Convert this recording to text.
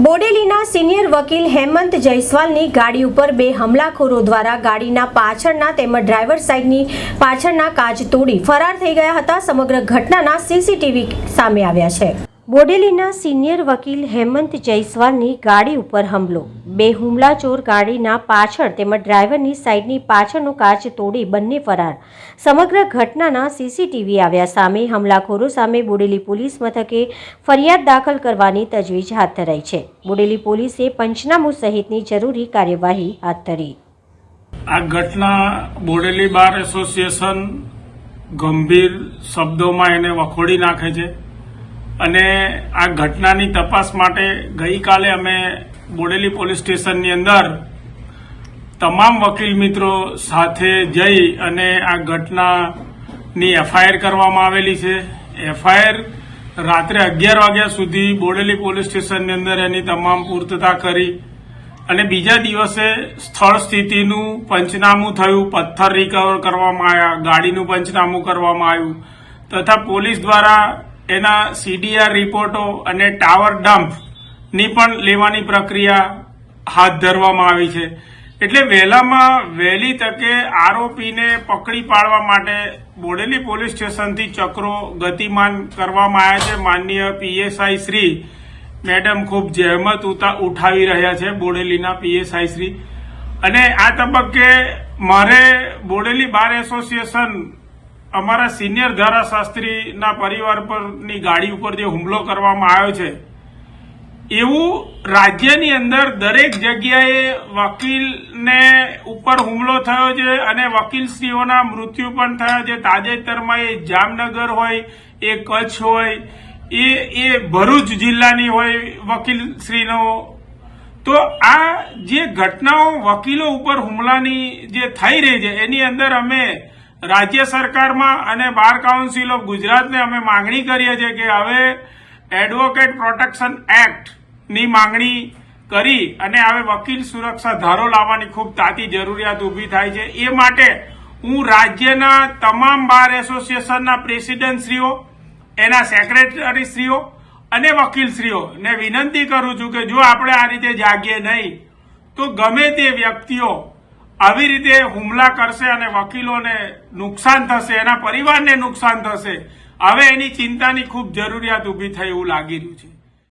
બોડેલીના senior વકીલ હેમંત જયસ્વાલની ગાડી ઉપર બે હુમલાખોરો દ્વારા ગાડીના પાછળના તેમજ ડ્રાઈવર સાઈડની પાછળના કાચ તોડી ફરાર થઈ ગયા હતા। સમગ્ર ઘટનાના સીસીટીવી સામે આવ્યા છે। બોડેલીના સિનિયર વકીલ હેમંત જયસ્વાલની ગાડી ઉપર હુમલો। બે હુમલાચોર ગાડીના પાછળ તેમજ ડ્રાઈવરની સાઈડની પાછળનો કાચ તોડી બંને ફરાર। સમગ્ર ઘટનાના સીસીટીવી આવ્યા સામે હુમલાખોરો સામે બોડેલી પોલીસ મથકે ફરિયાદ દાખલ કરવાની તજવીજ હાથ ધરાઈ છે। બોડેલી પોલીસે પંચનામું સહિતની જરૂરી કાર્યવાહી હાથ ધરી। આ ઘટના બોડેલી બાર એસોસિએશન ગંભીર શબ્દોમાં એને વખોડી નાખે છે અને આ ઘટનાની તપાસ માટે ગઈકાલે અમે બોડેલી પોલીસ સ્ટેશનની અંદર તમામ વકીલ મિત્રો સાથે જઈ અને આ ઘટનાની એફઆઈઆર કરવામાં આવેલી છે। એફઆઈઆર રાત્રે 11 વાગ્યા સુધી બોડેલી પોલીસ સ્ટેશનની અંદર એની તમામ પૂર્તતા કરી અને બીજા દિવસે સ્થળ સ્થિતિનું પંચનામું થયું, પથ્થર રિકવર કરવામાં આવ્યા, ગાડીનું પંચનામું કરવામાં આવ્યું તથા પોલીસ દ્વારા એના સીડીઆર રિપોર્ટો અને ટાવર ડમ્પની પણ લેવાની પ્રક્રિયા હાથ ધરવામાં આવી છે। એટલે વહેલામાં વહેલી તકે આરોપીને પકડી પાડવા માટે બોડેલી પોલીસ સ્ટેશનથી ચક્રો ગતિમાન કરવામાં આવ્યા છે। માનનીય પીએસઆઈ શ્રી મેડમ ખૂબ જહેમત ઉઠાવી રહ્યા છે, બોડેલીના પીએસઆઈ શ્રી। અને આ તબક્કે મારે બોડેલી બાર એસોસિએશન અમારા સિનિયર ધારાશાસ્ત્રીના પરિવાર પરની ગાડી ઉપર જે હુમલો કરવામાં આવ્યો છે એવું રાજ્યની અંદર દરેક જગ્યાએ વકીલને ઉપર હુમલો થયો છે અને વકીલશ્રીઓના મૃત્યુ પણ થયા છે। તાજેતરમાં એ જામનગર હોય, એ કચ્છ હોય, એ ભરૂચ જિલ્લાની હોય વકીલશ્રીનો। તો આ જે ઘટનાઓ વકીલો ઉપર હુમલાની જે થઈ રહી છે એની અંદર અમે રાજ્ય સરકારમાં અને બાર કાઉન્સિલ ઓફ ગુજરાતને અમે માંગણી કરીએ છીએ કે હવે એડવોકેટ પ્રોટેક્શન એક્ટની માંગણી કરી અને હવે વકીલ સુરક્ષા ધારો લાવવાની ખૂબ તાતી જરૂરિયાત ઊભી થાય છે। એ માટે હું રાજ્યના તમામ બાર એસોસિએશનના પ્રેસિડેન્ટશ્રીઓ, એના સેક્રેટરીશ્રીઓ અને વકીલશ્રીઓને વિનંતી કરું છું કે જો આપણે આ રીતે જાગીએ નહીં તો ગમે તે વ્યક્તિઓ આવી રીતે હુમલા કરશે અને વકીલોને નુકસાન થશે, એના પરિવારને નુકસાન થશે। હવે એની ચિંતાની ખૂબ જરૂરિયાત ઊભી થઈ એવું લાગી રહ્યું છે।